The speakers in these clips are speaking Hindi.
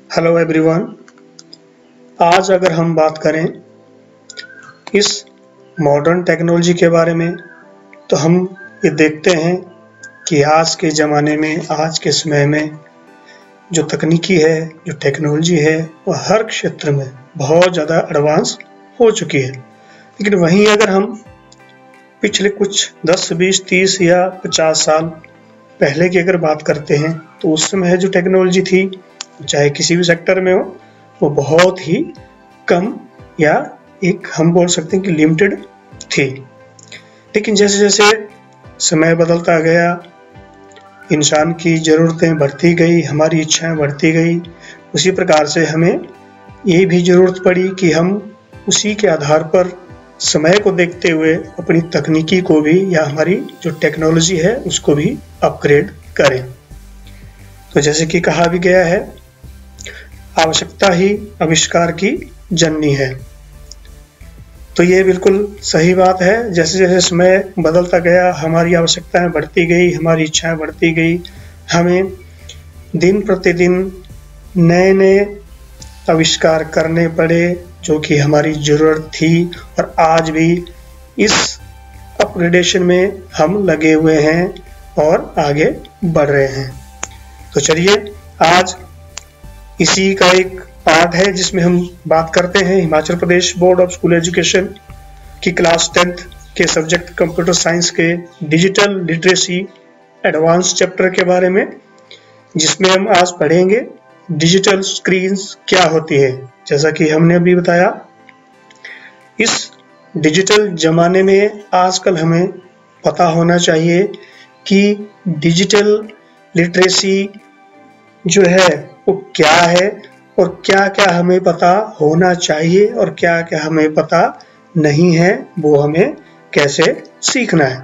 Hello everyone. आज अगर हम बात करें इस मॉडर्न टेक्नोलॉजी के बारे में तो हम ये देखते हैं कि आज के ज़माने में, आज के समय में जो तकनीकी है, जो टेक्नोलॉजी है, वह हर क्षेत्र में बहुत ज़्यादा एडवांस हो चुकी है। लेकिन वहीं अगर हम पिछले कुछ 10, 20, 30 या 50 साल पहले की अगर बात करते हैं तो उस समय जो टेक्नोलॉजी थी, चाहे किसी भी सेक्टर में हो, वो बहुत ही कम या एक हम बोल सकते हैं कि लिमिटेड थी। लेकिन जैसे जैसे समय बदलता गया, इंसान की ज़रूरतें बढ़ती गई, हमारी इच्छाएं बढ़ती गई, उसी प्रकार से हमें ये भी ज़रूरत पड़ी कि हम उसी के आधार पर समय को देखते हुए अपनी तकनीकी को भी या हमारी जो टेक्नोलॉजी है उसको भी अपग्रेड करें। तो जैसे कि कहा भी गया है, आवश्यकता ही आविष्कार की जननी है। तो ये बिल्कुल सही बात है। जैसे जैसे समय बदलता गया, हमारी आवश्यकताएं बढ़ती गई, हमारी इच्छाएं बढ़ती गई, हमें दिन प्रतिदिन नए नए आविष्कार करने पड़े जो कि हमारी ज़रूरत थी, और आज भी इस अपग्रेडेशन में हम लगे हुए हैं और आगे बढ़ रहे हैं। तो चलिए आज इसी का एक पार्ट है जिसमें हम बात करते हैं Himachal Pradesh board of school education की क्लास 10th के सब्जेक्ट कंप्यूटर साइंस के डिजिटल लिटरेसी एडवांस चैप्टर के बारे में, जिसमें हम आज पढ़ेंगे डिजिटल स्क्रीन्स क्या होती है। जैसा कि हमने अभी बताया, इस डिजिटल ज़माने में आजकल हमें पता होना चाहिए कि डिजिटल लिटरेसी जो है वो क्या है और क्या क्या हमें पता होना चाहिए और क्या क्या हमें पता नहीं है, वो हमें कैसे सीखना है।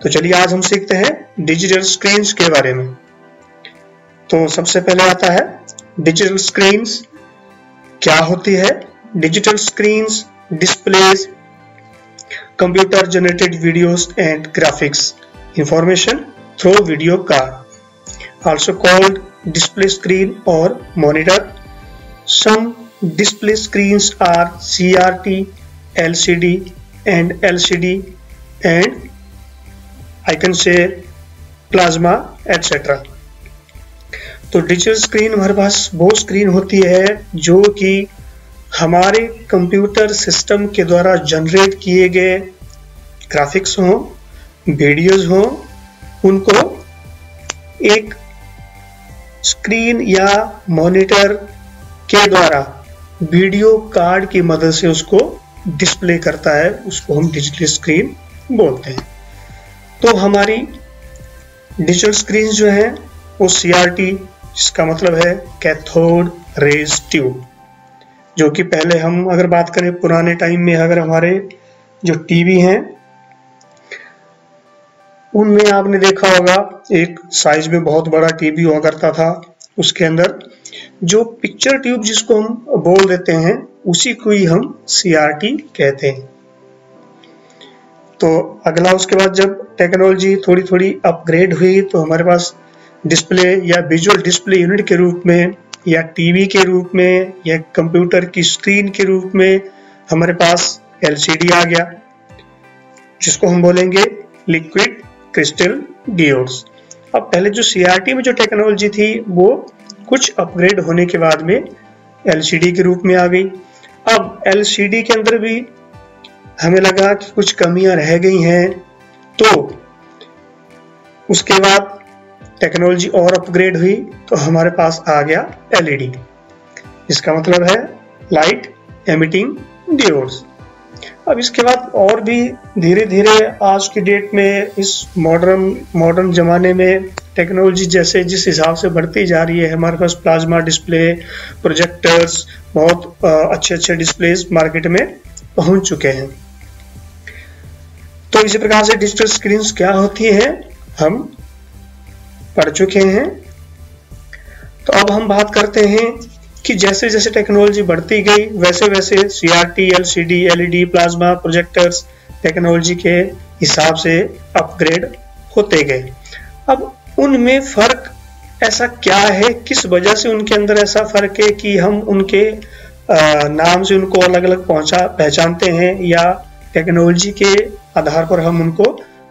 तो चलिए आज हम सीखते हैं डिजिटल स्क्रीन्स के बारे में। तो सबसे पहले आता है डिजिटल स्क्रीन्स क्या होती है। Digital screens displays computer generated videos and graphics information through video card, also called display screen or monitor. Some display screens are CRT, LCD and LCD and I can say plasma etc. तो डिजिटल स्क्रीन हमारे पास वो स्क्रीन होती है जो कि हमारे कंप्यूटर सिस्टम के द्वारा जनरेट किए गए ग्राफिक्स हों, वीडियोज हों, उनको एक स्क्रीन या मॉनिटर के द्वारा वीडियो कार्ड की मदद से उसको डिस्प्ले करता है। उसको हम डिजिटल स्क्रीन बोलते हैं। तो हमारी डिजिटल स्क्रीन जो है वो CRT, जिसका मतलब है कैथोड रेज ट्यूब, जो कि पहले हम अगर बात करें पुराने टाइम में, अगर हमारे जो टीवी हैं उनमें आपने देखा होगा एक साइज में बहुत बड़ा टीवी हुआ करता था, उसके अंदर जो पिक्चर ट्यूब जिसको हम बोल देते हैं उसी को ही हम CRT कहते हैं। तो अगला उसके बाद जब टेक्नोलॉजी थोड़ी थोड़ी अपग्रेड हुई तो हमारे पास डिस्प्ले या विजुअल डिस्प्ले यूनिट के रूप में या टीवी के रूप में या कंप्यूटर की स्क्रीन के रूप में हमारे पास LCD आ गया, जिसको हम बोलेंगे लिक्विड क्रिस्टल डियोड्स। अब पहले जो CRT में जो टेक्नोलॉजी थी वो कुछ अपग्रेड होने के बाद में LCD के रूप में आ गई। अब LCD के अंदर भी हमें लगा कि कुछ कमियां रह गई हैं, तो उसके बाद टेक्नोलॉजी और अपग्रेड हुई तो हमारे पास आ गया LED, जिसका मतलब है लाइट एमिटिंग डियोड्स। अब इसके बाद और भी धीरे धीरे आज की डेट में इस मॉडर्न ज़माने में टेक्नोलॉजी जैसे जिस हिसाब से बढ़ती जा रही है, हमारे पास प्लाज्मा डिस्प्ले, प्रोजेक्टर्स, बहुत अच्छे अच्छे डिस्प्लेज मार्केट में पहुंच चुके हैं। तो इसी प्रकार से डिजिटल स्क्रीन्स क्या होती है हम पढ़ चुके हैं। तो अब हम बात करते हैं कि जैसे जैसे टेक्नोलॉजी बढ़ती गई वैसे वैसे CRT, LCD, LED, plasma, projectors technology के हिसाब से अपग्रेड होते गए। अब उनमें फर्क ऐसा क्या है, किस वजह से उनके अंदर ऐसा फर्क है कि हम उनके नाम से उनको अलग अलग पहचानते हैं, या टेक्नोलॉजी के आधार पर हम उनको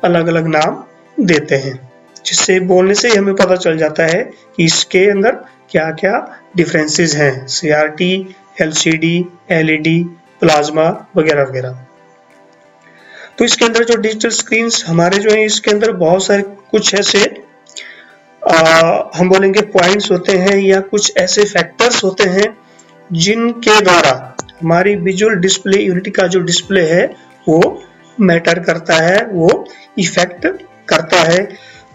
अलग अलग नाम देते हैं, जिससे बोलने से ही हमें पता चल जाता है कि इसके अंदर क्या क्या डिफरेंसेस हैं, CRT, LCD, LED, प्लाज्मा वगैरह वगैरह। तो इसके अंदर जो डिजिटल स्क्रीन्स हमारे जो है, इसके अंदर बहुत सारे कुछ ऐसे हम बोलेंगे पॉइंट्स होते हैं या कुछ ऐसे फैक्टर्स होते हैं जिनके द्वारा हमारी विजुअल डिस्प्ले यूनिट का जो डिस्प्ले है वो मैटर करता है, वो इफेक्ट करता है।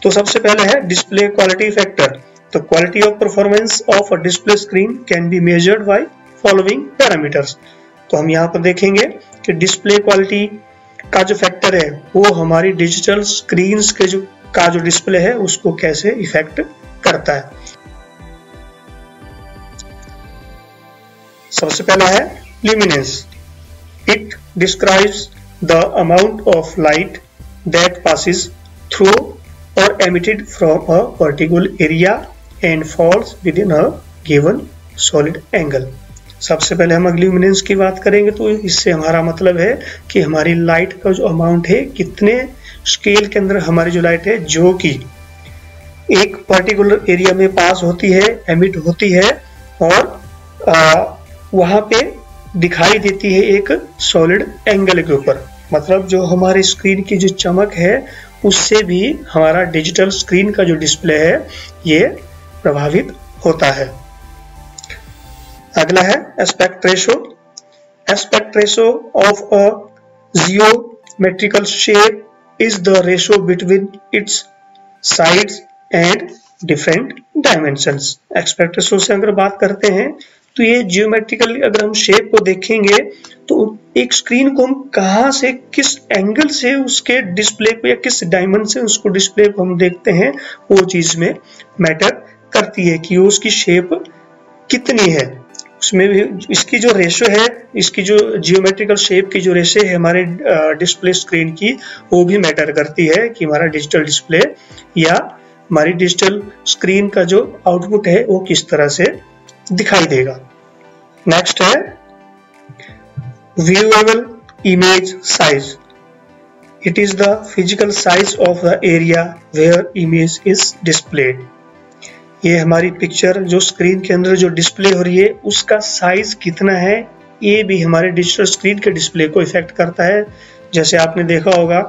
तो सबसे पहले है डिस्प्ले क्वालिटी फैक्टर। तो quality of performance of a display screen can be measured by following parameters. तो हम यहाँ पर देखेंगे कि डिस्प्ले क्वालिटी का जो फैक्टर है वो हमारी डिजिटल स्क्रीन्स के जो डिस्प्ले है उसको कैसे इफेक्ट करता है। सबसे पहला है luminance. It describes the amount of light that passes through और emitted from a particular area and falls within a given solid angle। सबसे पहले हम ल्यूमिनेंस की बात करेंगे, तो इससे हमारा मतलब है कि हमारी लाइट का जो अमाउंट है, कितने स्केल के अंदर हमारी जो लाइट है जो कि एक पर्टिकुलर एरिया में पास होती है, एमिट होती है और वहां पे दिखाई देती है एक सॉलिड एंगल के ऊपर। मतलब जो हमारी स्क्रीन की जो चमक है उससे भी हमारा डिजिटल स्क्रीन का जो डिस्प्ले है ये प्रभावित होता है। अगला है aspect ratio. Aspect ratio of a geometrical shape is the ratio between its sides and different dimensions. Aspect ratio से अगर बात करते हैं तो ये जियोमेट्रिकली अगर हम शेप को देखेंगे तो एक स्क्रीन को हम कहाँ से, किस एंगल से उसके डिस्प्ले को या किस डायमेंशन से उसको डिस्प्ले को हम देखते हैं, वो चीज में मैटर करती है कि उसकी शेप कितनी है। उसमें भी इसकी जो रेशो है, इसकी जो जियोमेट्रिकल शेप की जो रेशो है हमारे डिस्प्ले स्क्रीन की, वो भी मैटर करती है कि हमारा डिजिटल डिस्प्ले या हमारी डिजिटल स्क्रीन का जो आउटपुट है वो किस तरह से दिखाई देगा। नेक्स्ट है viewable image size. It is the physical size of the area where image is displayed. ये हमारी पिक्चर जो स्क्रीन के अंदर जो डिस्प्ले हो रही है उसका साइज कितना है, ये भी हमारे डिजिटल स्क्रीन के डिस्प्ले को इफेक्ट करता है। जैसे आपने देखा होगा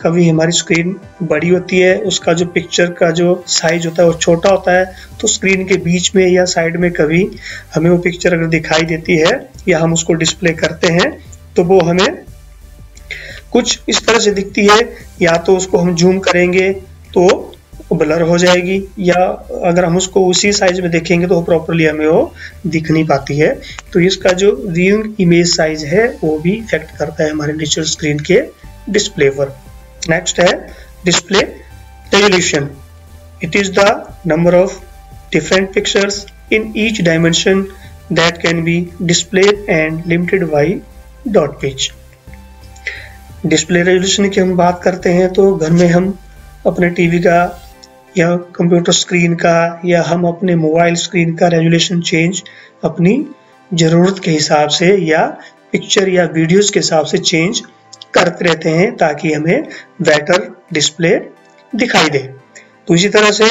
कभी हमारी स्क्रीन बड़ी होती है, उसका जो पिक्चर का जो साइज होता है वो छोटा होता है, तो स्क्रीन के बीच में या साइड में कभी हमें वो पिक्चर अगर दिखाई देती है या हम उसको डिस्प्ले करते हैं तो वो हमें कुछ इस तरह से दिखती है। या तो उसको हम जूम करेंगे तो ब्लर हो जाएगी, या अगर हम उसको उसी साइज में देखेंगे तो प्रॉपरली हमें वो दिख नहीं पाती है। तो इसका जो व्यूइंग इमेज साइज है वो भी इफेक्ट करता है हमारे डिजिटल स्क्रीन के डिस्प्ले पर। नेक्स्ट है display resolution. It is the number of different pictures in each dimension that can be displayed and limited by dot pitch. Display resolution की हम बात करते हैं तो घर में हम अपने टीवी का या कंप्यूटर स्क्रीन का या हम अपने मोबाइल स्क्रीन का रेजोल्यूशन चेंज अपनी ज़रूरत के हिसाब से या पिक्चर या वीडियोस के हिसाब से चेंज करते रहते हैं ताकि हमें बेटर डिस्प्ले दिखाई दे। तो इसी तरह से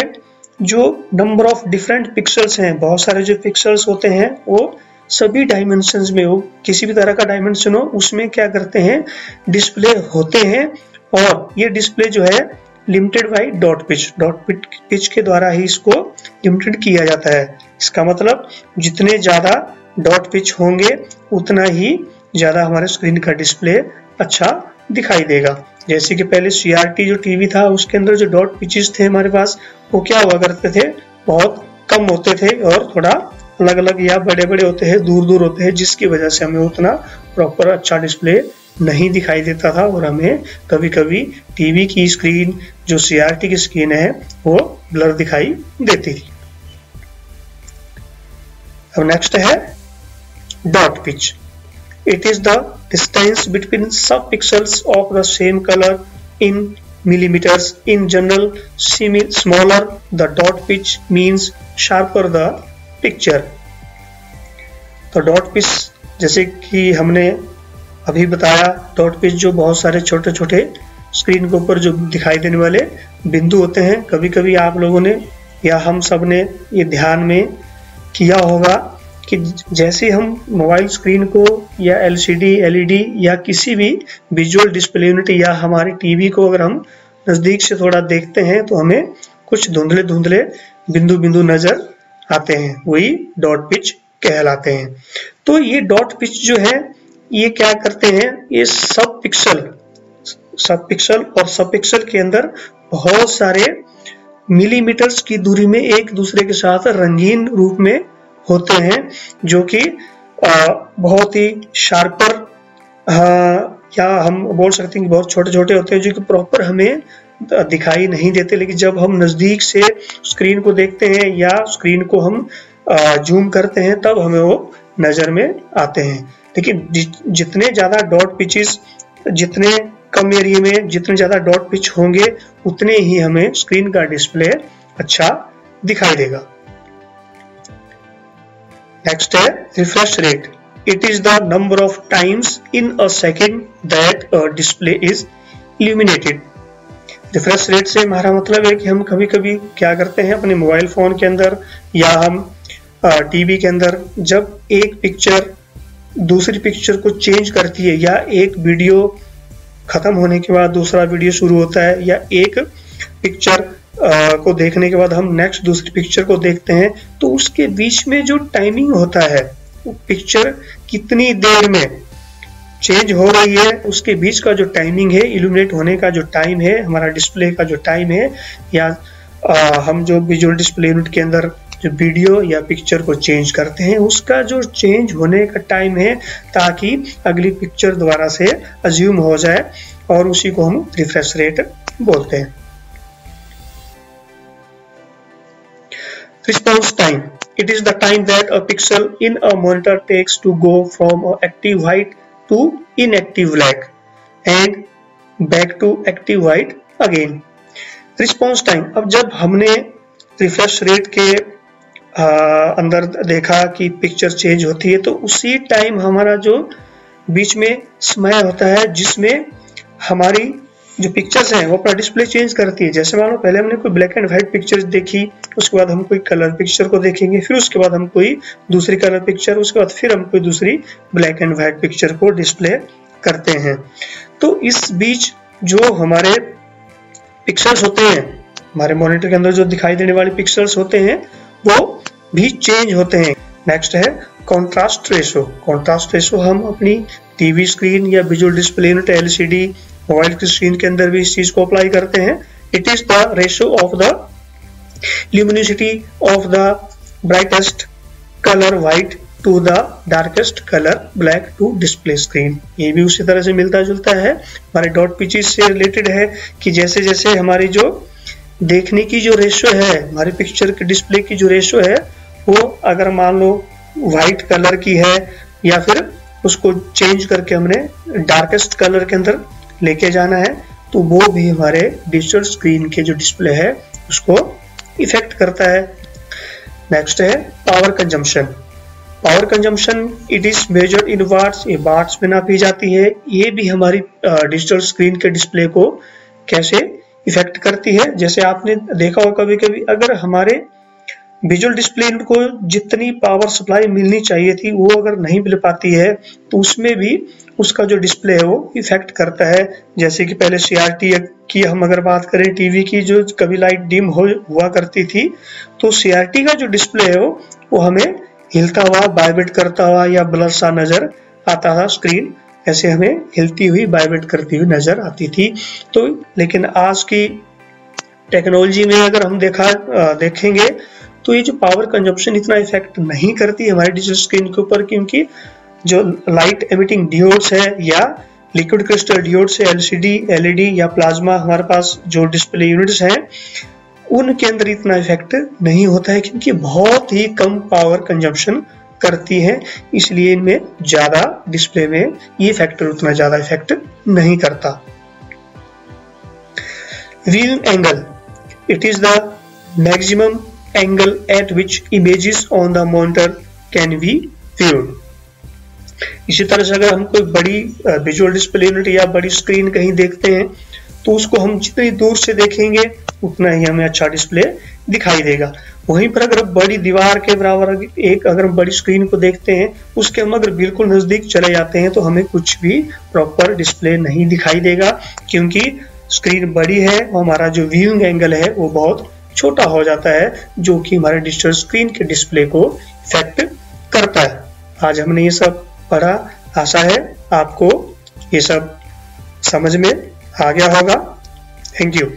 जो नंबर ऑफ डिफरेंट पिक्सल्स हैं, बहुत सारे जो पिक्सल्स होते हैं वो सभी डायमेंशंस में हो, किसी भी तरह का डायमेंशन हो उसमें क्या करते हैं डिस्प्ले होते हैं। और ये डिस्प्ले जो है लिमिटेड बाय डॉट पिच के द्वारा ही इसको लिमिटेड किया जाता है। इसका मतलब जितने ज़्यादा डॉट पिच होंगे उतना ही ज़्यादा हमारे स्क्रीन का डिस्प्ले अच्छा दिखाई देगा। जैसे कि पहले CRT जो टीवी था उसके अंदर जो डॉट पिचेस थे हमारे पास वो क्या हुआ करते थे, बहुत कम होते थे और थोड़ा अलग अलग या बड़े बड़े होते हैं, दूर दूर होते हैं, जिसकी वजह से हमें उतना प्रॉपर अच्छा डिस्प्ले नहीं दिखाई देता था और हमें कभी कभी टीवी की स्क्रीन जो CRT की स्क्रीन है वो ब्लर दिखाई देती थी। अब नेक्स्ट है dot pitch. It is the distance between subpixels of the same colour in millimeters. In general, smaller the dot pitch means sharper the picture. तो डॉट पिच जैसे कि हमने अभी बताया, डॉट पिच जो बहुत सारे छोटे छोटे स्क्रीन के ऊपर जो दिखाई देने वाले बिंदु होते हैं। कभी कभी आप लोगों ने या हम सब ने ये ध्यान में किया होगा कि जैसे हम मोबाइल स्क्रीन को या LCD, LED या किसी भी विजुअल डिस्प्ले यूनिट या हमारे टीवी को अगर हम नज़दीक से थोड़ा देखते हैं तो हमें कुछ धुंधले धुंधले बिंदु बिंदु नज़र आते हैं, वही डॉट पिच कहलाते हैं। तो ये डॉट पिच जो है ये क्या करते हैं, ये सब पिक्सल और सब पिक्सल के अंदर बहुत सारे मिलीमीटर्स की दूरी में एक दूसरे के साथ रंगीन रूप में होते हैं, जो कि बहुत ही शार्पर या हम बोल सकते हैं कि बहुत छोटे छोटे होते हैं, जो कि प्रॉपर हमें दिखाई नहीं देते, लेकिन जब हम नज़दीक से स्क्रीन को देखते हैं या स्क्रीन को हम जूम करते हैं तब हमें वो नज़र में आते हैं। लेकिन जितने ज़्यादा डॉट पिचेस, जितने कम एरिया में जितने ज़्यादा डॉट पिच होंगे उतने ही हमें स्क्रीन का डिस्प्ले अच्छा दिखाई देगा। नेक्स्ट है refresh rate. It is the number of times in a second that a display is illuminated. Refresh rate से हमारा मतलब है कि हम कभी कभी क्या करते हैं अपने मोबाइल फोन के अंदर या हम टीवी के अंदर, जब एक पिक्चर दूसरी पिक्चर को चेंज करती है या एक वीडियो खत्म होने के बाद दूसरा वीडियो शुरू होता है या एक पिक्चर को देखने के बाद हम नेक्स्ट दूसरी पिक्चर को देखते हैं, तो उसके बीच में जो टाइमिंग होता है, पिक्चर कितनी देर में चेंज हो रही है उसके बीच का जो टाइमिंग है, इल्यूमिनेट होने का जो टाइम है, हमारा डिस्प्ले का जो टाइम है, या हम जो विजुअल डिस्प्ले यूनिट के अंदर जो वीडियो या पिक्चर को चेंज करते हैं उसका जो चेंज होने का टाइम है, ताकि अगली पिक्चर दोबारा से अज्यूम हो जाए, और उसी को हम रिफ्रेश रेट बोलते हैं। Response time. It is the time that a pixel in a monitor takes to go from active white to inactive black and back to active white again. Response time. अब जब हमने रिफ्रेश रेट के अंदर देखा कि पिक्चर चेंज होती है, तो उसी टाइम हमारा जो बीच में समय होता है जिसमें हमारी जो पिक्चर्स हैं वो अपना डिस्प्ले चेंज करती है। जैसे मान लो पहले हमने कोई ब्लैक एंड व्हाइट पिक्चर देखी, उसके बाद हम कोई कलर पिक्चर को देखेंगे, फिर उसके बाद हम कोई दूसरी कलर पिक्चर, उसके बाद फिर हम कोई दूसरी ब्लैक एंड व्हाइट पिक्चर को डिस्प्ले करते हैं। तो इस बीच जो हमारे पिक्सल्स होते हैं, हमारे मॉनिटर के अंदर जो दिखाई देने वाले पिक्सल्स होते हैं वो भी चेंज होते हैं। नेक्स्ट है कॉन्ट्रास्ट रेशो। कॉन्ट्रास्ट रेशो हम अपनी टीवी स्क्रीन या visual display unit LCD mobile की स्क्रीन के अंदर भी इस चीज को अप्लाई करते हैं। It is the ratio of the luminosity of the brightest colour white to the darkest colour black to display screen. ये भी उसी तरह से मिलता जुलता है, हमारे डॉट पिचेस से रिलेटेड है कि जैसे जैसे हमारी जो देखने की जो रेशो है, हमारी पिक्चर के डिस्प्ले की जो रेशो है, वो अगर मान लो व्हाइट कलर की है या फिर उसको चेंज करके हमने डार्केस्ट कलर के अंदर लेके जाना है, तो वो भी हमारे डिजिटल स्क्रीन के जो डिस्प्ले है उसको इफेक्ट करता है। नेक्स्ट है power consumption. Power consumption it is measured in watts, ये वाट्स में नापी जाती है। ये भी हमारी डिजिटल स्क्रीन के डिस्प्ले को कैसे इफेक्ट करती है। जैसे आपने देखा होगा कभी कभी अगर हमारे विजुअल डिस्प्ले यूनिट को जितनी पावर सप्लाई मिलनी चाहिए थी वो अगर नहीं मिल पाती है, तो उसमें भी उसका जो डिस्प्ले है वो इफेक्ट करता है। जैसे कि पहले CRT की हम अगर बात करें, टीवी की जो कभी लाइट डिम हुआ करती थी, तो CRT का जो डिस्प्ले है वो हमें हिलता हुआ, वाइब्रेट करता हुआ या ब्लर सा नजर आता था। स्क्रीन ऐसे हमें हिलती हुई, वाइब्रेट करती हुई नजर आती थी। तो लेकिन आज की टेक्नोलॉजी में अगर हम देखेंगे तो ये जो पावर कंजप्शन इतना इफेक्ट नहीं करती हमारे डिजिटल स्क्रीन के ऊपर, क्योंकि जो लाइट एमिटिंग डियोड्स है या लिक्विड क्रिस्टल डियोड्स है, LCD, LED या प्लाज्मा हमारे पास जो डिस्प्ले यूनिट्स हैं, उनके अंदर इतना इफेक्ट नहीं होता है, क्योंकि बहुत ही कम पावर कंजप्शन करती है, इसलिए इनमें ज्यादा डिस्प्ले में ये फैक्टर उतना ज्यादा इफेक्ट नहीं करता। Viewing angle, it is the maximum angle at which images on the monitor can be viewed. इसी तरह से अगर हम कोई बड़ी विजुअल डिस्प्ले यूनिट या बड़ी स्क्रीन कहीं देखते हैं तो उसको हम जितनी दूर से देखेंगे उतना ही हमें अच्छा डिस्प्ले दिखाई देगा। वहीं पर अगर बड़ी दीवार के बराबर अगर हम बड़ी स्क्रीन को देखते हैं उसके हम अगर बिल्कुल नजदीक चले जाते हैं तो हमें कुछ भी प्रॉपर डिस्प्ले नहीं दिखाई देगा, क्योंकि स्क्रीन बड़ी है और हमारा जो व्यूइंग एंगल है वो बहुत छोटा हो जाता है, जो कि हमारे डिजिटल स्क्रीन के डिस्प्ले को इफेक्ट करता है। आज हमने ये सब पढ़ा, आशा है आपको ये सब समझ में आ गया होगा। Thank you.